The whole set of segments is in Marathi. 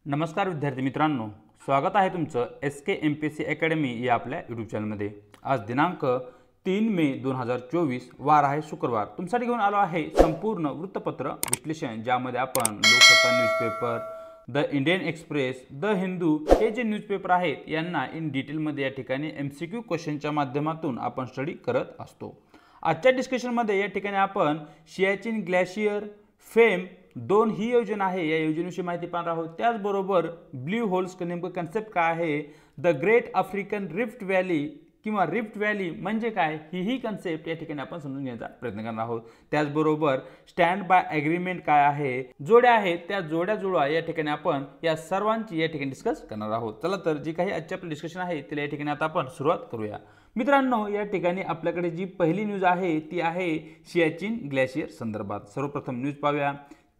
नमस्कार विद्यार्थी मित्रांनो, स्वागत आहे तुमचं SK MPSC अकॅडमी या आपल्या यूट्यूब चॅनलमध्ये। आज दिनांक 3 मे 2024 वार आहे शुक्रवार। तुमच्यासाठी घेऊन आलो आहे संपूर्ण वृत्तपत्र विश्लेषण, ज्यामध्ये आपण Loksatta newspaper, the Indian express, the Hindu हे जे न्यूजपेपर आहेत यांना इन डिटेलमध्ये या ठिकाणी MCQ क्वेश्चनच्या माध्यमातून आपण स्टडी करत असतो। आजच्या डिस्कशनमध्ये या ठिकाणी आपण सियाचीन ग्लेशियर फेम 2 ही योजना आहे, या योजनेविषयी माहिती पाहणार आहोत। त्याचबरोबर ब्ल्यू होल्स नेमकं कन्सेप्ट काय आहे, the Great African Rift valley किंवा रिफ्ट व्हॅली म्हणजे काय ही कन्सेप्ट या ठिकाणी आपण समजून घेण्याचा प्रयत्न करणार आहोत। त्याचबरोबर स्टँड बाय ॲग्रीमेंट काय आहे, जोड्या आहेत त्या जोड्या जुळवा या ठिकाणी आपण या सर्वांची या ठिकाणी डिस्कस करणार आहोत। चला तर जी काही आजचे आपले डिस्कशन आहे त्याला या ठिकाणी आता आपण सुरुवात करूया। मित्रांनो, या ठिकाणी आपल्याकडे जी पहिली न्यूज आहे ती आहे सियाचीन ग्लेशियर संदर्भात। सर्वप्रथम न्यूज पाहूया।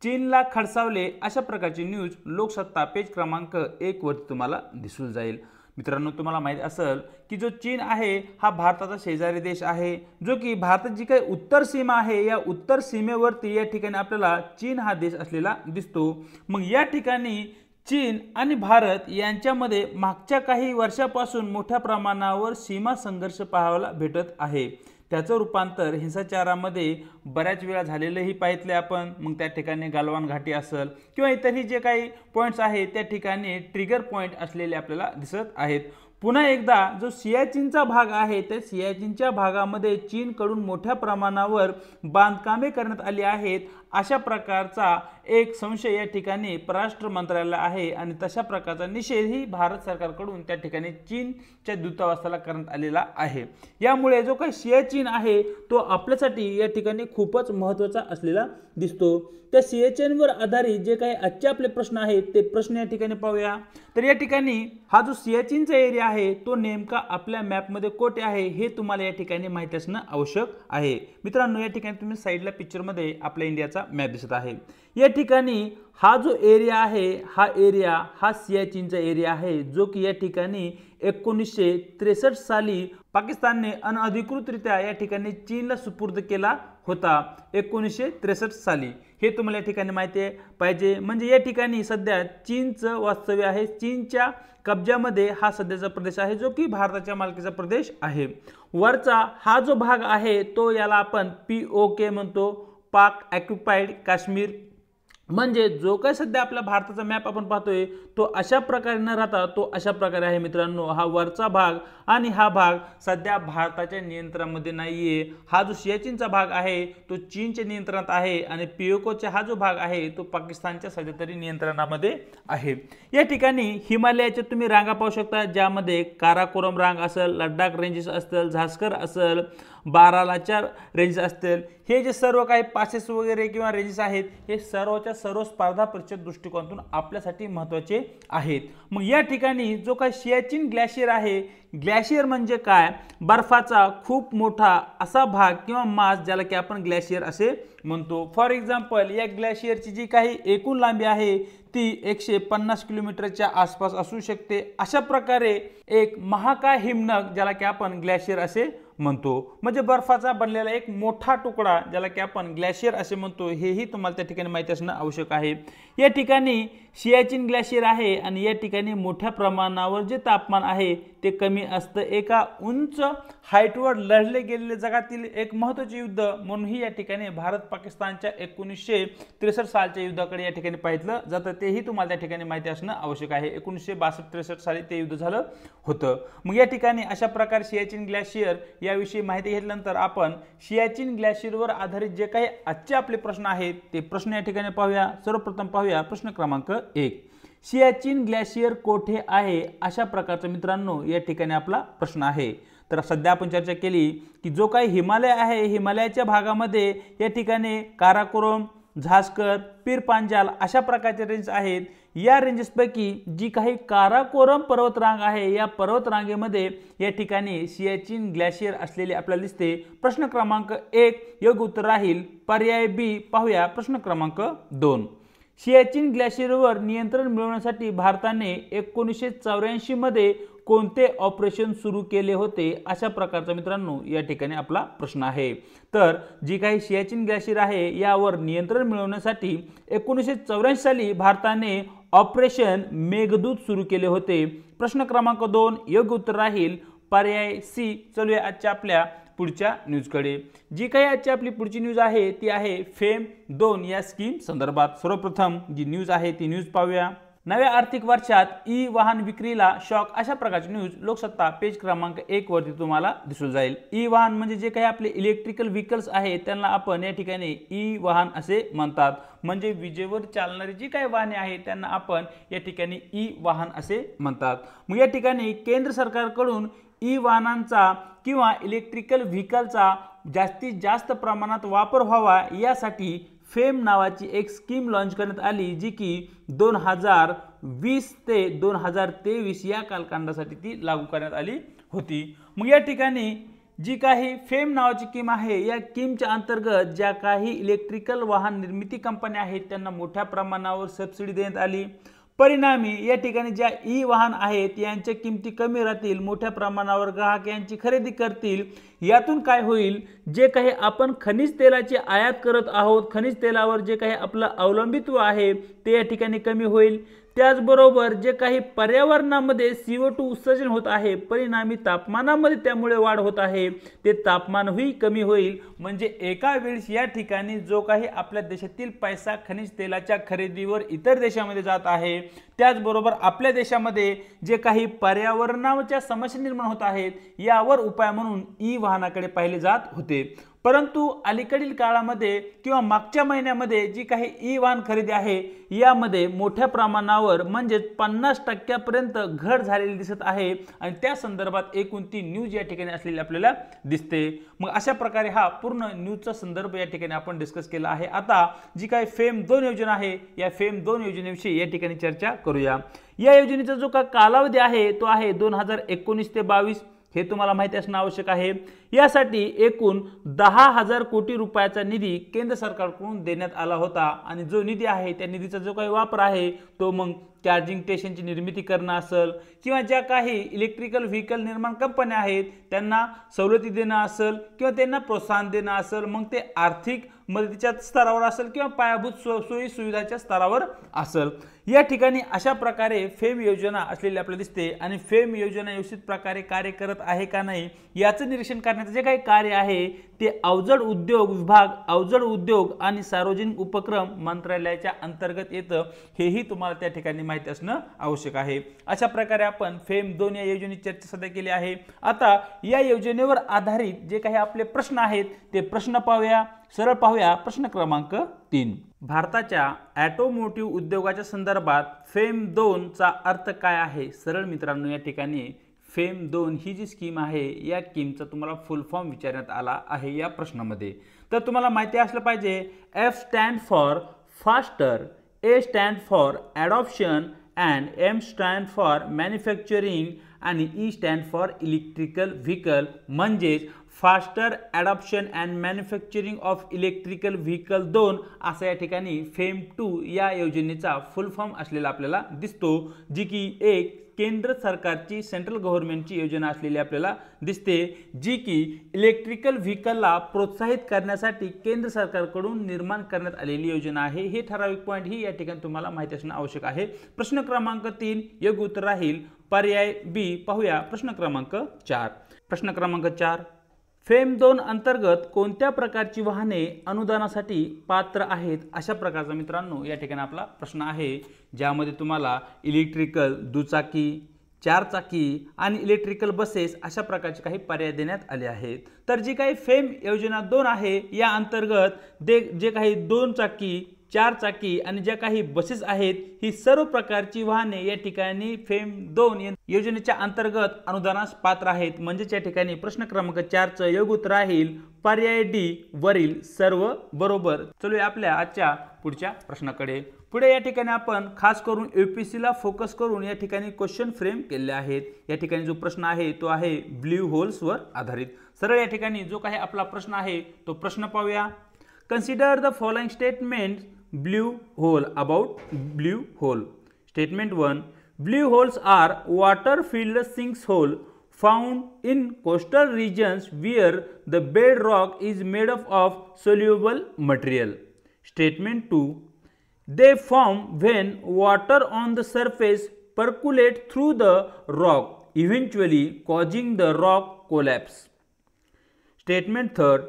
चीनला खडसावले अशा प्रकारची न्यूज लोकसत्ता पेज क्रमांक 1 वरती तुम्हाला दिसून जाईल। मित्रांनो, तुम्हाला माहिती असेल की जो चीन आहे हा भारताचा शेजारी देश आहे, जो की भारताची जी काही उत्तर सीमा आहे या उत्तर सीमेवरती या ठिकाणी आपल्याला चीन हा देश असलेला दिसतो। मग या ठिकाणी चीन आणि भारत यांच्यामध्ये मागच्या काही वर्षापासून मोठ्या प्रमाणावर सीमा संघर्ष पाहायला भेटत आहे। त्याचं रूपांतर हिंसाचारामध्ये बऱ्याच वेळा झालेलंही पाहितले आपण। मग त्या ठिकाणी गालवान घाटी असेल किंवा इतरही जे काही पॉईंट्स आहेत त्या ठिकाणी ट्रिगर पॉईंट असलेले आपल्याला दिसत आहेत। पुन्हा एकदा जो सियाचीनचा भाग आहे त्या सियाचीनच्या भागामध्ये चीनकडून मोठ्या प्रमाणावर बांधकामे करण्यात आली आहेत अशा प्रकारचा एक संशय या ठिकाणी परराष्ट्र मंत्रालयाला आहे आणि तशा प्रकारचा निषेधही भारत सरकारकडून त्या ठिकाणी चीनच्या दूतावासाला करण्यात आलेला आहे। यामुळे जो काही सियाचीन आहे तो आपल्यासाठी या ठिकाणी खूपच महत्त्वाचा असलेला दिसतो। त्या सियाचीनवर आधारित जे काही आजचे आपले प्रश्न आहेत ते प्रश्न या ठिकाणी पाहूया। तर या ठिकाणी हा जो सियाचीनचा एरिया आहे तो नेमका आपल्या मॅपमध्ये कोठे आहे हे तुम्हाला या ठिकाणी माहिती असणं आवश्यक आहे। मित्रांनो, या ठिकाणी तुम्ही साईडला पिक्चरमध्ये आपल्या इंडियाचा मॅप दिसत आहे। या ठिकाणी हा जो एरिया आहे हा सियाचीनचा एरिया आहे, जो की या ठिकाणी 1963 साली पाकिस्तानने अनधिकृतरित्या या ठिकाणी चीनला सुपूर्द केला होता। 1963 साली हे तुम्हाला या ठिकाणी माहिती पाहिजे। म्हणजे या ठिकाणी सध्या चीनचं वास्तव्य आहे, चीनच्या कब्जामध्ये हा सध्याचा प्रदेश आहे, जो की भारताच्या मालकीचा प्रदेश आहे। वरचा हा जो भाग आहे तो याला आपण POK म्हणतो, पाक ऑक्युपाइड काश्मीर। म्हणजे जो काही सध्या आपला भारताचा मॅप आपण पाहतोय तो अशा प्रकारे न राहता तो अशा प्रकारे आहे। मित्रांनो, हा वरचा भाग आणि हा भाग सध्या भारताच्या नियंत्रणामध्ये नाहीये। हा जो सियाचीनचा भाग आहे तो चीनच्या नियंत्रणात आहे आणि POKचा हा जो भाग आहे तो पाकिस्तानच्या सध्या तरी नियंत्रणामध्ये आहे। या ठिकाणी हिमालयाच्या तुम्ही रांगा पाहू शकता, ज्यामध्ये काराकोरम रांग असेल, लडाख रेंजेस असतील, झास्कर असेल, बारालाच्या रेंजेस असतील, हे जे सर्व काही पासेस वगैरे किंवा रेंजेस आहेत हे सर्वच्या सर्व स्पर्धा परीक्षा दृष्टिकोनातून आपल्यासाठी महत्त्वाचे आहेत। मग या ठिकाणी जो काही सियाचीन ग्लेशियर आहे, ग्लेशियर म्हणजे काय, बर्फाचा खूप मोठा असा भाग किंवा मास ज्याला की आपण ग्लेशियर असे म्हणतो। फॉर एक्झाम्पल, या ग्लेशियरची जी काही एकूण लांबी आहे ती 150 किलोमीटरच्या आसपास असू शकते। अशा प्रकारे एक महाकाय हिमनग ज्याला की आपण ग्लेशियर असे म्हणतो, म्हणजे बर्फाचा बनलेला एक मोठा तुकडा ज्याला की आपण ग्लेशियर असे म्हणतो, हेही तुम्हाला त्या ठिकाणी माहिती असणं आवश्यक आहे। या ठिकाणी सियाचीन ग्लेशियर आहे आणि या ठिकाणी मोठ्या प्रमाणावर जे तापमान आहे ते कमी असतं। एका उंच हाईटवर लढले गेलेले जगातील एक महत्त्वाचे युद्ध म्हणूनही या ठिकाणी भारत पाकिस्तानच्या 1963 सालच्या युद्धाकडे या ठिकाणी पाहिलं जातं, तेही तुम्हाला त्या ठिकाणी माहिती असणं आवश्यक आहे। 1962-63 साली ते युद्ध झालं होतं। मग या ठिकाणी अशा प्रकारे सियाचीन ग्लेशियर याविषयी माहिती घेतल्यानंतर आपण सियाचीन ग्लेशियरवर आधारित जे काही आजचे आपले प्रश्न आहेत ते प्रश्न या ठिकाणी पाहूया। सर्वप्रथम पाहूया प्रश्न क्रमांक 1, सियाचीन ग्लेशियर कोठे आहे अशा प्रकारचा मित्रांनो या ठिकाणी आपला प्रश्न आहे। तर सध्या आपण चर्चा केली की जो काही हिमालय आहे, हिमालयाच्या भागामध्ये या ठिकाणी काराकोरम, झास्कर, पीर पांजाल अशा प्रकारचे रेंज आहेत। या रेंजेसपैकी जी काही काराकोरम पर्वतरांग आहे या पर्वतरांगेमध्ये या ठिकाणी सियाचीन ग्लेशियर असलेले आपल्याला दिसते। प्रश्न क्रमांक 1 योग्य उत्तर राहील पर्याय B। पाहूया प्रश्न क्रमांक 2, सियाचीन ग्लेशियरवर नियंत्रण मिळवण्यासाठी भारताने 1984 मध्ये कोणते ऑपरेशन सुरू केले होते अशा प्रकारचा मित्रांनो या ठिकाणी आपला प्रश्न आहे। तर जी काही सियाचीन ग्लेशियर आहे यावर नियंत्रण मिळवण्यासाठी 1984 साली भारताने ऑपरेशन मेघदूत सुरू केले होते? प्रश्न क्रमांक 2 योग्य उत्तर राहील पर्याय सी. चलूया आजच्या आपल्या पुढच्या न्यूजकडे. जी काही आजची आपली पुढची न्यूज आहे ती आहे फेम 2 या स्कीम संदर्भात. सर्वप्रथम जी न्यूज आहे ती न्यूज पाहूया. नव्या आर्थिक वर्षात ई वाहन विक्रीला शॉक, अशा प्रकारची न्यूज लोकसत्ता पेज क्रमांक 1 वरती तुम्हाला दिसून जाईल. ई वाहन म्हणजे जे काही आपले इलेक्ट्रिकल व्हेकल्स आहेत त्यांना आपण या ठिकाणी ई वाहन असे म्हणतात. म्हणजे विजेवर चालणारी जी काही वाहने आहेत त्यांना आपण या ठिकाणी ई वाहन असे म्हणतात. मग या ठिकाणी केंद्र सरकारकडून ई वाहनांचा किंवा इलेक्ट्रिकल व्हेकलचा जास्तीत जास्त प्रमाणात वापर व्हावा यासाठी फेम नावाची एक स्कीम लॉन्च करण्यात आली, जी की 2020 ते 2023 या कालखंडासाठी ती लागू करण्यात आली होती. मग या ठिकाणी जी काही फेम नावाची स्कीम आहे या स्कीमच्या अंतर्गत ज्या काही इलेक्ट्रिकल वाहन निर्मिती कंपन्या आहेत त्यांना मोठ्या प्रमाणावर सबसिडी देण्यात आली. परिणामी या ठिकाणी ज्या ई वाहन आहेत यांच्या किमती कमी राहतील, मोठ्या प्रमाणावर ग्राहक यांची खरेदी करतील. यातून काय होईल, जे काही आपण खनिज तेलाची आयात करत आहोत, खनिज तेलावर जे काही आपलं अवलंबित्व आहे ते या ठिकाणी कमी होईल. त्याचबरोबर जे काही पर्यावरणामध्ये CO2 उत्सर्जन होत आहे, परिणामी तापमानामध्ये त्यामुळे वाढ होत आहे, ते तापमानही कमी होईल. म्हणजे एका वेळेस या ठिकाणी जो काही आपल्या देशातील पैसा खनिज तेलाच्या खरेदीवर इतर देशामध्ये जात आहे, त्याचबरोबर आपल्या देशामध्ये जे काही पर्यावरणाच्या समस्या निर्माण होत आहेत यावर उपाय म्हणून ई वाहनाकडे पाहिले जात होते. परंतु अलीकडील काळामध्ये किंवा मागच्या महिन्यामध्ये जी काही ई वाहन खरेदी आहे यामध्ये मोठ्या प्रमाणावर म्हणजे 50% घट झालेली दिसत आहे आणि त्या संदर्भात एकूण ती न्यूज या ठिकाणी असलेली आपल्याला दिसते. मग अशा प्रकारे हा पूर्ण न्यूजचा संदर्भ या ठिकाणी आपण डिस्कस केला आहे. आता जी काही फेम 2 योजना आहे या फेम 2 योजनेविषयी या ठिकाणी चर्चा करूया. या योजनेचा जो का कालावधी आहे तो आहे 2019 ते 22. हे तुम्हाला माहिती असणं आवश्यक आहे. यासाठी एकूण 10,000 कोटी रुपयाचा निधी केंद्र सरकारकडून देण्यात आला होता आणि जो निधी आहे त्या निधीचा जो काही वापर आहे तो मग चार्जिंग स्टेशनची निर्मिती करणं असेल किंवा ज्या काही इलेक्ट्रिकल व्हेकल निर्माण कंपन्या आहेत त्यांना सवलती देणं असेल किंवा त्यांना प्रोत्साहन देणं असेल, मग ते आर्थिक मदतीच्या स्तरावर असेल किंवा पायाभूत सोयी सुविधाच्या स्तरावर असेल. या ठिकाणी अशा प्रकारे फेम योजना असलेली आपल्याला दिसते आणि फेम योजना व्यवस्थित प्रकारे कार्य करत आहे का नाही याचं निरीक्षण करण्याचं जे काही कार्य आहे ते अवजड उद्योग विभाग, अवजड उद्योग आणि सार्वजनिक उपक्रम मंत्रालयाच्या अंतर्गत येतं. हेही तुम्हाला त्या ठिकाणी माहिती असणं आवश्यक आहे. अशा प्रकारे आपण फेम 2 या योजनेची चर्चा सध्या केली आहे. आता या योजनेवर आधारित जे काही आपले प्रश्न आहेत ते प्रश्न पाहूया. सरळ पाहूया प्रश्न क्रमांक 3. भारताच्या ऑटोमोटिव्ह उद्योगाच्या संदर्भात फेम 2 चा अर्थ काय आहे? सरळ मित्रांनो, या ठिकाणी फेम 2 ही जी स्कीम आहे या स्कीमचा तुम्हाला फुल फॉर्म विचारण्यात आला आहे या प्रश्नामध्ये. तर तुम्हाला माहिती असलं पाहिजे F stand for faster, A stand for adoption and M stand for manufacturing आणि E stand for electrical vehicle. म्हणजेच faster adoption and manufacturing of electrical vehicle 2 असा या ठिकाणी फेम 2 या योजनेचा फुल फॉर्म असलेला आपल्याला दिसतो, जी की एक केंद्र सरकारची सेंट्रल गव्हर्नमेंटची योजना असलेली आपल्याला दिसते, जी की इलेक्ट्रिकल व्हेकलला प्रोत्साहित करण्यासाठी केंद्र सरकारकडून निर्माण करण्यात आलेली योजना आहे. हे ठराविक पॉईंट ही या ठिकाणी तुम्हाला माहिती असणं आवश्यक आहे. प्रश्न क्रमांक 3 योग्य उत्तर राहील पर्याय बी. पाहूया प्रश्न क्रमांक 4. प्रश्न क्रमांक 4. फेम 2 अंतर्गत कोणत्या प्रकारची वाहने अनुदानासाठी पात्र आहेत? अशा प्रकारचा मित्रांनो या ठिकाणी आपला प्रश्न आहे, ज्यामध्ये तुम्हाला इलेक्ट्रिकल दुचाकी, 4 चाकी आणि इलेक्ट्रिकल बसेस अशा प्रकारचे काही पर्याय देण्यात आले आहेत. तर जी काही फेम योजना 2 आहे या अंतर्गत जे काही 2 चाकी, 4 चाकी आणि ज्या काही बसेस आहेत ही सर्व प्रकारची वाहने या ठिकाणी फेम 2 योजनेच्या अंतर्गत अनुदानास पात्र आहेत. म्हणजेच या ठिकाणी प्रश्न क्रमांक 4 चं योग्य उत्तर राहील पर्याय डी वरील सर्व बरोबर. चलूया आपल्या आजच्या पुढच्या प्रश्नाकडे. पुढे या ठिकाणी आपण खास करून UPSC ला फोकस करून या ठिकाणी क्वेश्चन फ्रेम केले आहेत. या ठिकाणी जो प्रश्न आहे तो आहे ब्ल्यू होल्स वर आधारित. सरळ या ठिकाणी जो काही आपला प्रश्न आहे तो प्रश्न पाहूया. Consider the following statement blue hole about blue hole. Statement 1. Blue holes are water filled sinkhole found in coastal regions where the bedrock is made up of soluble material. Statement 2. They form when water on the surface percolate through the rock, eventually causing the rock collapse. Statement third.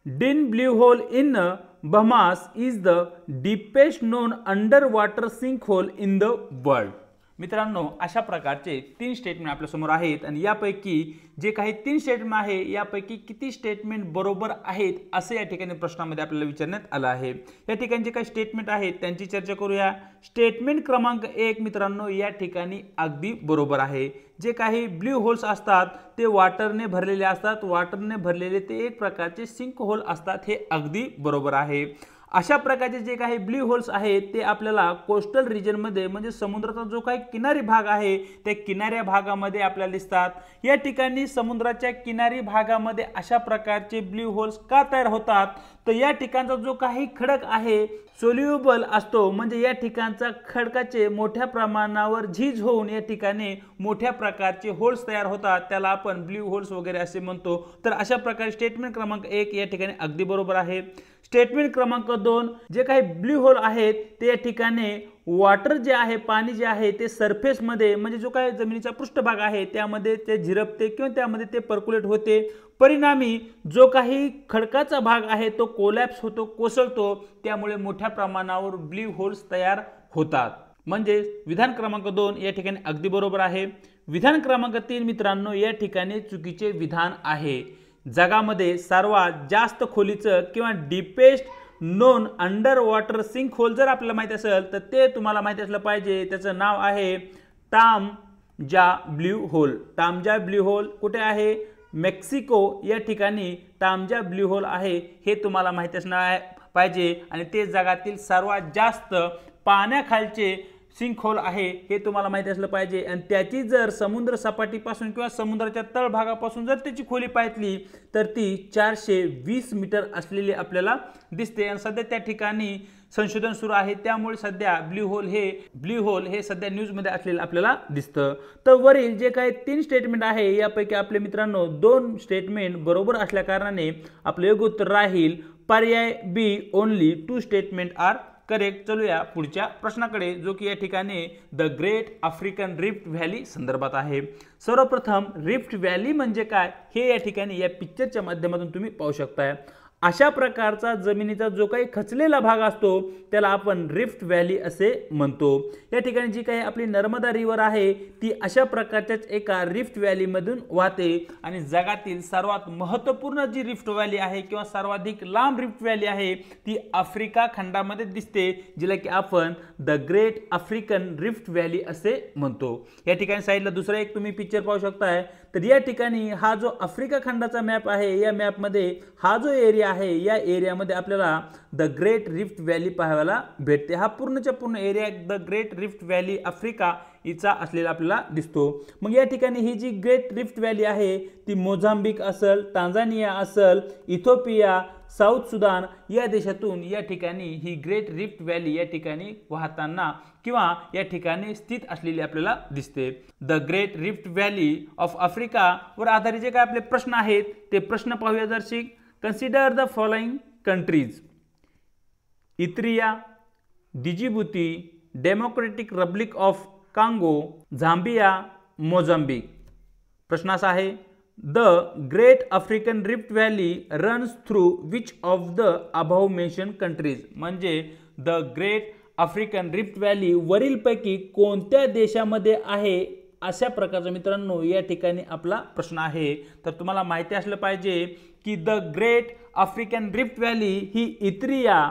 Din Blue Hole in Bahamas is the deepest known underwater sinkhole in the world. मित्रांनो, अशा प्रकारचे 3 स्टेटमेंट आपल्या समोर आहेत आणि यापैकी जे काही 3 स्टेटमेंट आहे यापैकी किती स्टेटमेंट बरोबर आहेत असे या ठिकाणी प्रश्नामध्ये आपल्याला विचारण्यात आलं आहे। या ठिकाणी जे काही स्टेटमेंट आहेत त्यांची चर्चा करूया। स्टेटमेंट क्रमांक 1 मित्रांनो या ठिकाणी अगदी बरोबर आहे। जे काही ब्लू होल्स असतात ते वॉटरने भरलेले असतात, वॉटरने भरलेले ते एक प्रकारचे सिंक होल असतात, हे अगदी बरोबर आहे। अशा प्रकारचे जे काही ब्लू होल्स आहेत ते आपल्याला कोस्टल रिजन मध्ये म्हणजे समुद्राचा जो काही किनारी भाग आहे त्या किनाऱ्या भागामध्ये आपल्याला दिसतात। या ठिकाणी समुद्राच्या किनारी भागामध्ये अशा प्रकारचे ब्लू होल्स का तयार होतात तर या ठिकाणचा जो काही खडक आहे सोल्युबल असतो, म्हणजे या ठिकाणचा खडकाचे मोठ्या प्रमाणावर झीज होऊन या ठिकाणी मोठ्या प्रकारचे होल्स तयार होतात, त्याला आपण ब्लू होल्स वगैरे असे म्हणतो। तर अशा प्रकारे स्टेटमेंट क्रमांक 1 या ठिकाणी अगदी बरोबर आहे। स्टेटमेंट क्रमांक 2 जे काही ब्लू होल आहेत ते या ठिकाणी वॉटर जे आहे पाणी जे आहे ते सरफेस मध्ये म्हणजे जो काही जमिनीचा पृष्ठभाग आहे त्यामध्ये ते झिरपते किंवा त्यामध्ये ते पर्क्युलेट होते, परिणामी जो काही खडकाचा भाग आहे तो कोलॅप्स होतो, कोसळतो, त्यामुळे मोठ्या प्रमाणावर ब्लू होल्स तयार होतात। म्हणजे विधान क्रमांक 2 या ठिकाणी अगदी बरोबर आहे। विधान क्रमांक 3 मित्रांनो या ठिकाणी चुकीचे विधान आहे। जगामध्ये सर्वात जास्त खोलीचं किंवा deepest known under water sink hole जर आपल्याला माहिती असेल तर ते तुम्हाला माहिती असलं पाहिजे, त्याचं नाव आहे टामजा ब्लू होल। टामजा ब्लू होल कुठे आहे? मेक्सिको या ठिकाणी टामजा ब्लू होल आहे, हे तुम्हाला माहिती असणार पाहिजे आणि ते जगातील सर्वात जास्त पाण्याखालचे सिंक होल आहे हे तुम्हाला माहिती असलं पाहिजे। आणि त्याची जर समुद्र सपाटीपासून किंवा समुद्राच्या तळभागापासून जर त्याची खोली पाहिली तर ती 420 मीटर असलेली आपल्याला दिसते आणि सध्या त्या ठिकाणी संशोधन सुरू आहे, त्यामुळे सध्या ब्लू होल हे सध्या न्यूज मध्ये असलेलं आपल्याला दिसतं। तर वरील जे काही 3 स्टेटमेंट आहे यापैकी आपले मित्रांनो 2 स्टेटमेंट बरोबर असल्या कारणाने आपले योग्य उत्तर राहील पर्याय बी, ओनली 2 स्टेटमेंट आर करेक्ट। चलूया पुढच्या प्रश्नाकडे जो की या ठिकाणी the Great African Rift valley संदर्भात आहे। सर्वप्रथम रिफ्ट व्हॅली म्हणजे काय हे या ठिकाणी या पिक्चरच्या माध्यमातून तुम्ही पाहू शकताय। अशा प्रकारचा जमिनीचा जो काही खचलेला भाग असतो त्याला आपण रिफ्ट व्हॅली असे म्हणतो। या ठिकाणी जी काही आपली नर्मदा रिव्हर आहे ती अशा प्रकारच्याच एका रिफ्ट व्हॅली मधून वाहते आणि जगातील सर्वात महत्त्वपूर्ण जी रिफ्ट व्हॅली आहे किंवा सर्वाधिक लांब रिफ्ट व्हॅली आहे ती आफ्रिका खंडामध्ये दिसते, जिला की आपण the Great African Rift valley असे म्हणतो। या ठिकाणी साइडला दुसरा एक तुम्ही पिक्चर पाहू शकताय। तर या ठिकाणी हा जो आफ्रिका खंडाचा मॅप आहे या मॅप मध्ये हा जो एरिया आहे या एरियामध्ये आपल्याला द ग्रेट रिफ्ट व्हॅली पाहायला भेटते। हा पूर्णच्या पूर्ण एरिया द ग्रेट रिफ्ट व्हॅली आफ्रिका इचा असलेला आपल्याला दिसतो। मग या ठिकाणी ही जी ग्रेट रिफ्ट व्हॅली आहे ती मोझांबिक असेल, टांझानिया असेल, इथिओपिया, साऊथ सुदान या देशातून या ठिकाणी ही ग्रेट रिफ्ट व्हॅली या ठिकाणी वाहताना किंवा या ठिकाणी स्थित असलेली आपल्याला दिसते। द ग्रेट रिफ्ट व्हॅली ऑफ आफ्रिका वर आधारित जे काय आपले प्रश्न आहेत ते प्रश्न पाहूया जर consider the following countries: Eritrea, Djibouti, Democratic Republic of Congo, Zambia, Mozambique. प्रश्न असा आहे the Great African Rift Valley runs through which of the above mention countries, म्हणजे the Great African Rift Valley वरीलपैकी कोणत्या देशामध्ये आहे अशा प्रकारचा मित्रांनो या ठिकाणी आपला प्रश्न आहे। तर तुम्हाला माहिती असलं पाहिजे की the Great African Rift Valley ही Eritrea,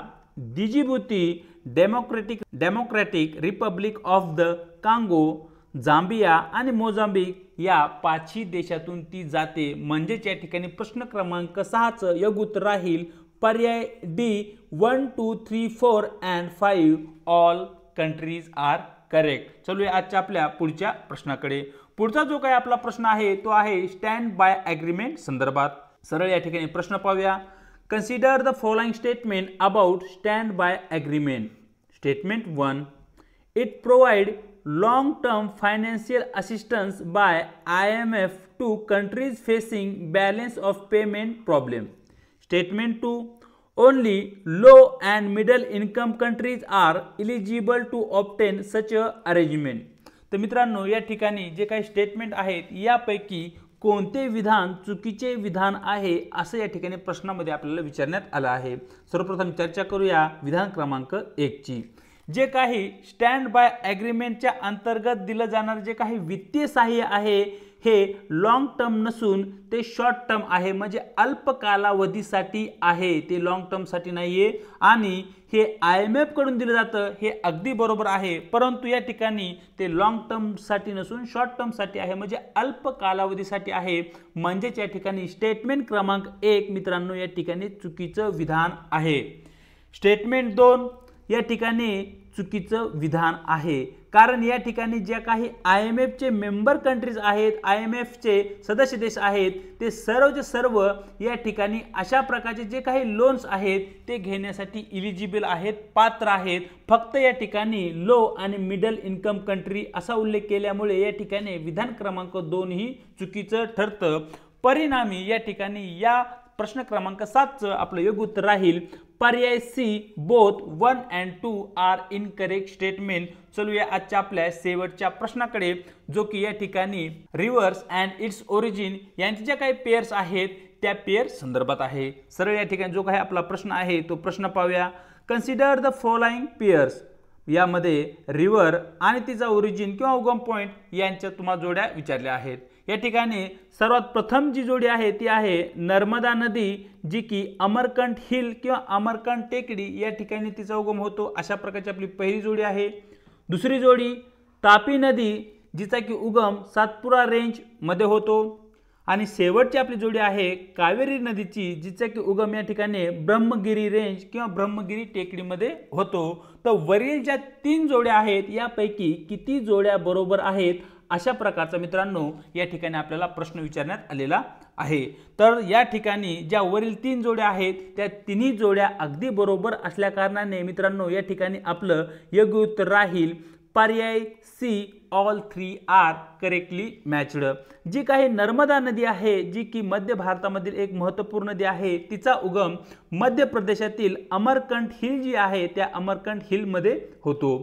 Djibouti, Democratic Republic of the Congo, Zambia आणि मोझांबिक या 5 देशातून ती जाते। म्हणजेच या ठिकाणी प्रश्न क्रमांक 6 चं योग्य उत्तर राहील पर्याय D 1, 2, 3, 4 and 5 all countries are correct. चलूया आजच्या आपल्या पुढच्या प्रश्नाकडे। पुढचा जो काही आपला प्रश्न आहे तो आहे स्टँड बाय ॲग्रीमेंट संदर्भात। सरळ या ठिकाणी प्रश्न पाहूया। Consider the following statement about stand by agreement. Statement 1 it provide long term financial assistance by IMF to countries facing balance of payment problem. Statement 2 only low and middle income countries are eligible to obtain such a arrangement. तर मित्रांनो, या ठिकाणी जे काही स्टेटमेंट आहेत यापैकी कोणते विधान चुकीचे विधान आहे असं या ठिकाणी प्रश्नामध्ये आपल्याला विचारण्यात आलं आहे। सर्वप्रथम चर्चा करूया विधान क्रमांक 1 ची। जे काही स्टँड बाय ॲग्रीमेंटच्या अंतर्गत दिलं जाणार जे काही वित्तीय सहाय्य आहे हे लॉंग टर्म नसून ते शॉर्ट टर्म आहे, म्हणजे अल्प कालावधीसाठी आहे, ते लॉंग टर्मसाठी नाहीये। आणि हे IMF कडून दिलं जातं हे अगदी बरोबर आहे, परंतु या ठिकाणी ते लॉंग टर्मसाठी नसून शॉर्ट टर्मसाठी आहे, म्हणजे अल्प कालावधीसाठी आहे। म्हणजेच या ठिकाणी स्टेटमेंट क्रमांक 1 मित्रांनो या ठिकाणी चुकीचं विधान आहे। स्टेटमेंट 2 या ठिकाणी चुकीचं विधान आहे, कारण या ठिकाणी ज्या काही IMF चे मेंबर कंट्रीज आहेत, IMF चे सदस्य देश आहेत, ते सर्वचे सर्व या ठिकाणी अशा प्रकारचे जे काही लोन्स आहेत ते घेण्यासाठी इलिजिबल आहेत, पात्र आहेत। फक्त या ठिकाणी लो आणि मिडल इन्कम कंट्री असा उल्लेख केल्यामुळे या ठिकाणी विधान क्रमांक 2 ही चुकीचं ठरतं। परिणामी या ठिकाणी या प्रश्न क्रमांक 7 चं आपलं योग्य उत्तर राहील पर्याय C, both 1 and 2 are incorrect statement. चलूया आजच्या आपल्या शेवटच्या प्रश्नाकडे, जो की या ठिकाणी रिव्हर्स अँड इट्स ओरिजिन यांचे जे काही पेयर्स आहेत त्या पेयर संदर्भात आहे। सरळ या ठिकाणी जो काही आपला प्रश्न आहे तो प्रश्न पाहूया। Consider the following pairs. यामध्ये रिव्हर आणि तिचा ओरिजिन किंवा उगम पॉइंट यांच्या तुम्हाला जोड्या विचारल्या आहेत। या ठिकाणी सर्वात प्रथम जी जोडी आहे ती आहे नर्मदा नदी, जी की अमरकंठ हिल किंवा अमरकंठ टेकडी या ठिकाणी तिचा उगम होतो, अशा प्रकारची आपली पहिली जोडी आहे। दुसरी जोडी तापी नदी, जिचा की उगम सातपुरा रेंज मध्ये होतो। आणि शेवटची आपली जोडी आहे कावेरी नदीची, जिचा की उगम या ठिकाणी ब्रह्मगिरी रेंज किंवा ब्रह्मगिरी टेकडीमध्ये होतो। तर वरील ज्या 3 जोड्या आहेत यापैकी किती जोड्या बरोबर आहेत अशा प्रकारचा मित्रांनो या ठिकाणी आपल्याला प्रश्न विचारण्यात आलेला आहे। तर या ठिकाणी ज्या वरील 3 जोड्या आहेत त्या तिन्ही जोड्या अगदी बरोबर असल्या कारणाने मित्रांनो या ठिकाणी आपलं योग्य उत्तर राहील पर्याय C, all 3 are correctly matched. जी काही नर्मदा नदी आहे, जी की मध्य भारतामधील एक महत्त्वपूर्ण नदी आहे, तिचा उगम मध्य प्रदेशातील अमरकंठ हिल जी आहे त्या अमरकंठ हिल मध्ये होतो।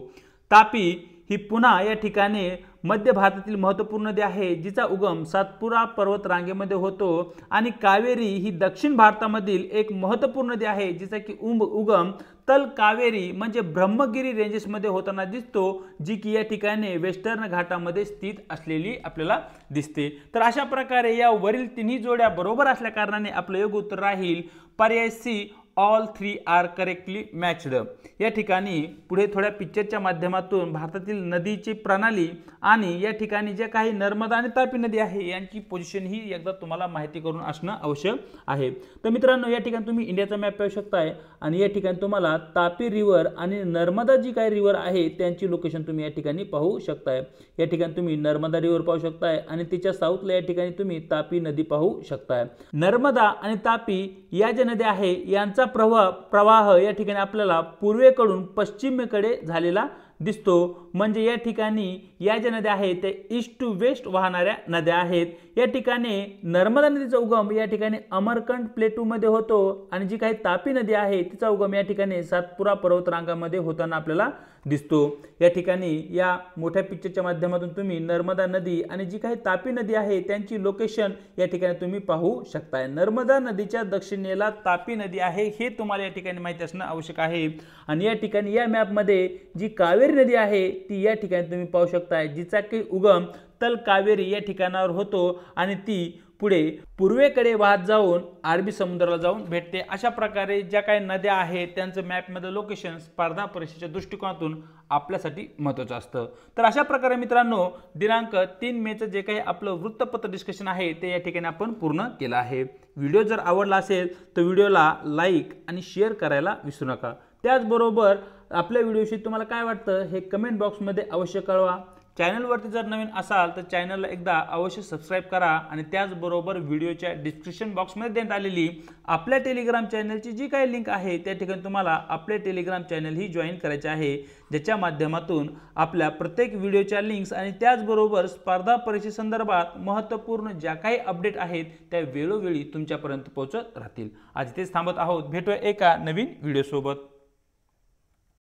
तापी ही पुन्हा या ठिकाणी मध्य भारतातील महत्त्वपूर्ण नदी आहे, जिचा उगम सातपुरा पर्वत रांगेमध्ये होतो। आणि कावेरी ही दक्षिण भारतामधील एक महत्त्वपूर्ण नदी आहे, जिचा की उगम तल कावेरी म्हणजे ब्रह्मगिरी रेंजेस मध्ये होताना दिसतो, जी की या ठिकाणी वेस्टर्न घाटामध्ये स्थित असलेली आपल्याला दिसते। तर अशा प्रकारे या वरील तिन्ही जोड्या बरोबर असल्या कारणाने आपलं योग्य उत्तर राहील पर्याय C, all 3 are correctly matched. या ठिकाणी पुढे थोड्या पिक्चरच्या माध्यमातून भारतातील नदीची प्रणाली आणि या ठिकाणी जे काही नर्मदा आणि तापी नदी आहे यांची पोझिशन ही एकदा तुम्हाला माहिती करून असणं आवश्यक आहे। तर मित्रांनो या ठिकाणी तुम्ही इंडियाचा मॅप पाहू शकताय आणि या ठिकाणी तुम्हाला तापी रिव्हर आणि नर्मदा जी काही रिव्हर आहे त्यांची लोकेशन तुम्ही या ठिकाणी पाहू शकताय। या ठिकाणी तुम्ही नर्मदा रिव्हर पाहू शकताय आणि तिच्या साऊथला या ठिकाणी तुम्ही तापी नदी पाहू शकताय। नर्मदा आणि तापी या ज्या नद्या आहे यांचा प्रवाह या ठिकाणी आपल्याला पूर्वेकडून पश्चिमेकडे झालेला दिसतो, म्हणजे या ठिकाणी या ज्या नद्या आहेत त्या ईस्ट टू वेस्ट वाहणाऱ्या नद्या आहेत। या ठिकाणी नर्मदा नदीचा उगम या ठिकाणी अमरकंठ प्लेटू मध्ये होतो आणि जी काही तापी नदी आहे तिचा उगम या ठिकाणी सातपुरा पर्वतरांगामध्ये होताना आपल्याला दिसतो। या ठिकाणी या मोठ्या पिक्चरच्या माध्यमातून तुम्ही नर्मदा नदी आणि जी काही तापी नदी आहे त्यांची लोकेशन या ठिकाणी तुम्ही पाहू शकताय। नर्मदा नदीच्या दक्षिणेला तापी नदी आहे हे तुम्हाला या ठिकाणी माहिती असणं आवश्यक आहे। आणि या ठिकाणी या मॅप मध्ये जी कावेरी नदी आहे ती या ठिकाणी तुम्ही पाहू शकताय, जिचा की उगम तल कावेरी या ठिकाणावर होतो आणि ती पुढे पूर्वेकडे वाहत जाऊन अरबी समुद्राला जाऊन भेटते। अशा प्रकारे ज्या काही नद्या आहेत त्यांचं मॅपमध्ये लोकेशन स्पर्धा परीक्षेच्या दृष्टिकोनातून आपल्यासाठी महत्त्वाचं असतं। तर अशा प्रकारे मित्रांनो दिनांक 3 मेचं जे काही आपलं वृत्तपत्र डिस्कशन आहे ते या ठिकाणी आपण पूर्ण केलं आहे। व्हिडिओ जर आवडला असेल तर व्हिडिओला लाईक आणि शेअर करायला विसरू नका। त्याचबरोबर आपल्या व्हिडिओशी तुम्हाला काय वाटतं हे कमेंट बॉक्समध्ये अवश्य कळवा। चॅनलवरती जर नवीन असाल तर चॅनलला एकदा अवश्य सबस्क्राईब करा आणि त्याचबरोबर व्हिडिओच्या डिस्क्रिप्शन बॉक्समध्ये देण्यात आलेली आपल्या टेलिग्राम चॅनलची जी काही लिंक आहे त्या ठिकाणी तुम्हाला आपले टेलिग्राम चॅनल ही जॉईन करायचे आहे, ज्याच्या माध्यमातून आपल्या प्रत्येक व्हिडिओच्या लिंक्स आणि त्याचबरोबर स्पर्धा परीक्षेसंदर्भात महत्त्वपूर्ण ज्या काही अपडेट आहेत त्या वेळोवेळी तुमच्यापर्यंत पोहोचत राहतील. आज इथेच थांबत आहोत. भेटूया एका नवीन व्हिडिओसोबत.